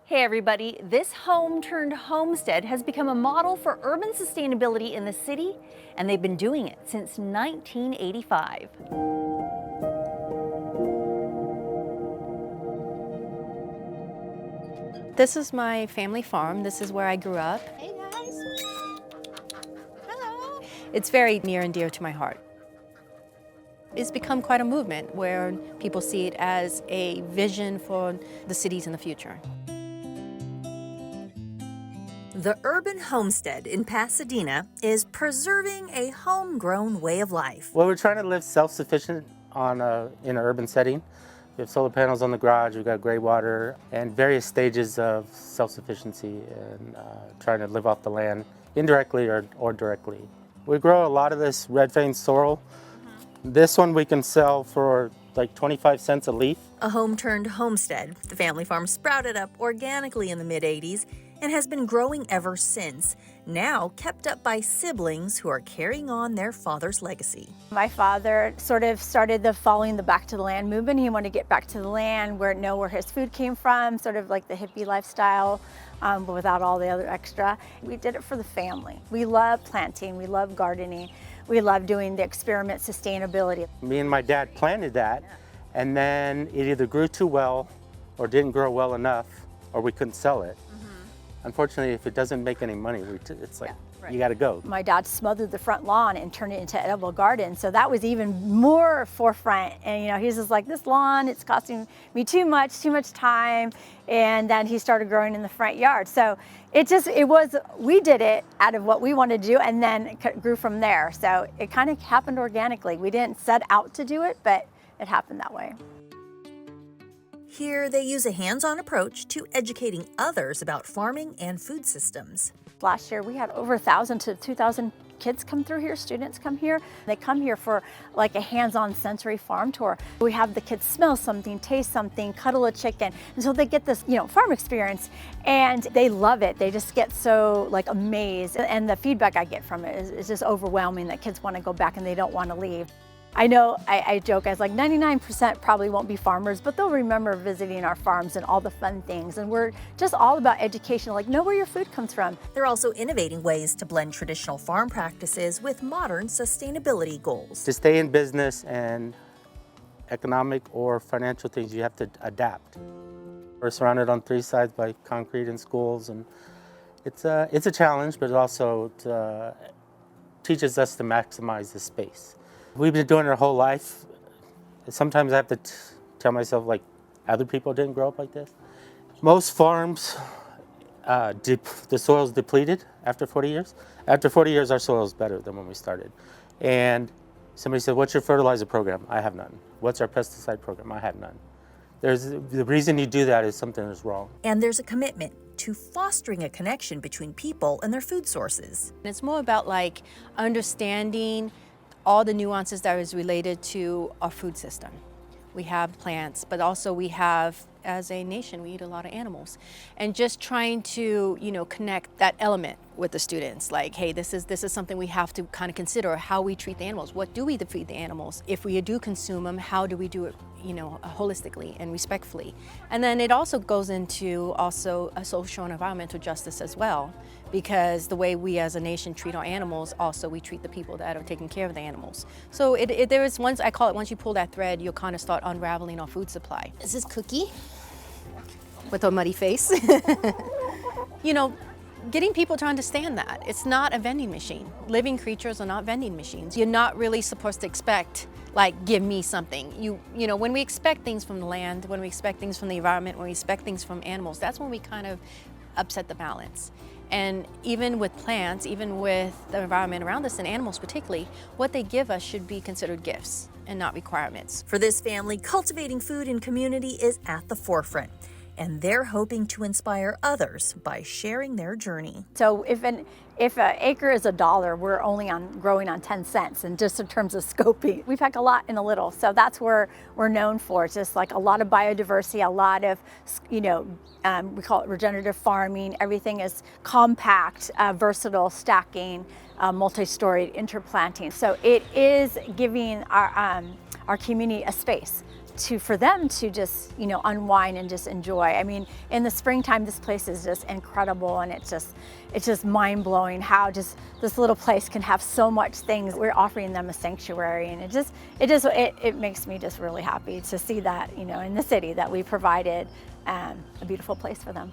Hey everybody, this home turned homestead has become a model for urban sustainability in the city, and they've been doing it since 1985. This is my family farm. This is where I grew up. Hey guys. Hello. It's very near and dear to my heart. It's become quite a movement where people see it as a vision for the cities in the future. The Urban Homestead in Pasadena is preserving a homegrown way of life. Well, we're trying to live self-sufficient in an urban setting. We have solar panels on the garage, we've got gray water, and various stages of self-sufficiency and trying to live off the land indirectly or directly. We grow a lot of this red vein sorrel. This one we can sell for like 25 cents a leaf. A home-turned homestead, the family farm sprouted up organically in the mid-'80s and has been growing ever since, now kept up by siblings who are carrying on their father's legacy. My father sort of started following the back to the land movement. He wanted to get back to the land, know where his food came from, sort of like the hippie lifestyle, but without all the other extra. We did it for the family. We love planting, we love gardening, we love doing the experiment sustainability. Me and my dad planted that, and then it either grew too well or didn't grow well enough, or we couldn't sell it. Unfortunately, if it doesn't make any money, it's like, you gotta go. My dad smothered the front lawn and turned it into edible garden, so that was even more forefront. And he's just like, this lawn, it's costing me too much time. And then he started growing in the front yard. So we did it out of what we wanted to do, and then it grew from there. So it kind of happened organically. We didn't set out to do it, but it happened that way. Here, they use a hands-on approach to educating others about farming and food systems. Last year, we had over 1,000 to 2,000 kids come through here, students come here. They come here for like a hands-on sensory farm tour. We have the kids smell something, taste something, cuddle a chicken. And so they get this, farm experience, and they love it. They just get so amazed. And the feedback I get from it is just overwhelming, that kids want to go back and they don't want to leave. I know, I joke, I was like 99% probably won't be farmers, but they'll remember visiting our farms and all the fun things. And we're just all about education, know where your food comes from. They're also innovating ways to blend traditional farm practices with modern sustainability goals. To stay in business and economic or financial things, you have to adapt. We're surrounded on three sides by concrete and schools, and it's a challenge, but it also teaches us to maximize the space. We've been doing it our whole life. Sometimes I have to tell myself, other people didn't grow up like this. Most farms, the soil's depleted after 40 years. After 40 years, our soil's better than when we started. And somebody said, what's your fertilizer program? I have none. What's our pesticide program? I have none. The reason you do that is something is wrong. And there's a commitment to fostering a connection between people and their food sources. It's more about understanding all the nuances that is related to our food system. We have plants, but also we have, as a nation, we eat a lot of animals. And just trying to, connect that element with the students. Hey, this is something we have to kind of consider, how we treat the animals. What do we feed the animals? If we do consume them, how do we do it, holistically and respectfully? And then it also goes into a social and environmental justice as well, because the way we as a nation treat our animals, also we treat the people that are taking care of the animals. So there is once, I call it, once you pull that thread, you'll kind of start unraveling our food supply. This is Cookie with her muddy face. Getting people to understand that it's not a vending machine. Living creatures are not vending machines. You're not really supposed to expect, give me something. When we expect things from the land, when we expect things from the environment, when we expect things from animals, that's when we kind of upset the balance. And even with plants, even with the environment around us and animals particularly, what they give us should be considered gifts and not requirements. For this family, cultivating food in community is at the forefront, and they're hoping to inspire others by sharing their journey. So if an acre is $1, we're only growing on 10 cents, and just in terms of scoping. We pack a lot in a little, so that's where we're known for. It's just a lot of biodiversity, a lot of, we call it regenerative farming. Everything is compact, versatile, stacking, multi-storied, interplanting. So it is giving our community a space for them to just, you know, unwind and just enjoy. I mean, in the springtime, this place is just incredible, and it's just mind-blowing how just this little place can have so much things. We're offering them a sanctuary, and it makes me just really happy to see that, you know, in the city that we provided a beautiful place for them.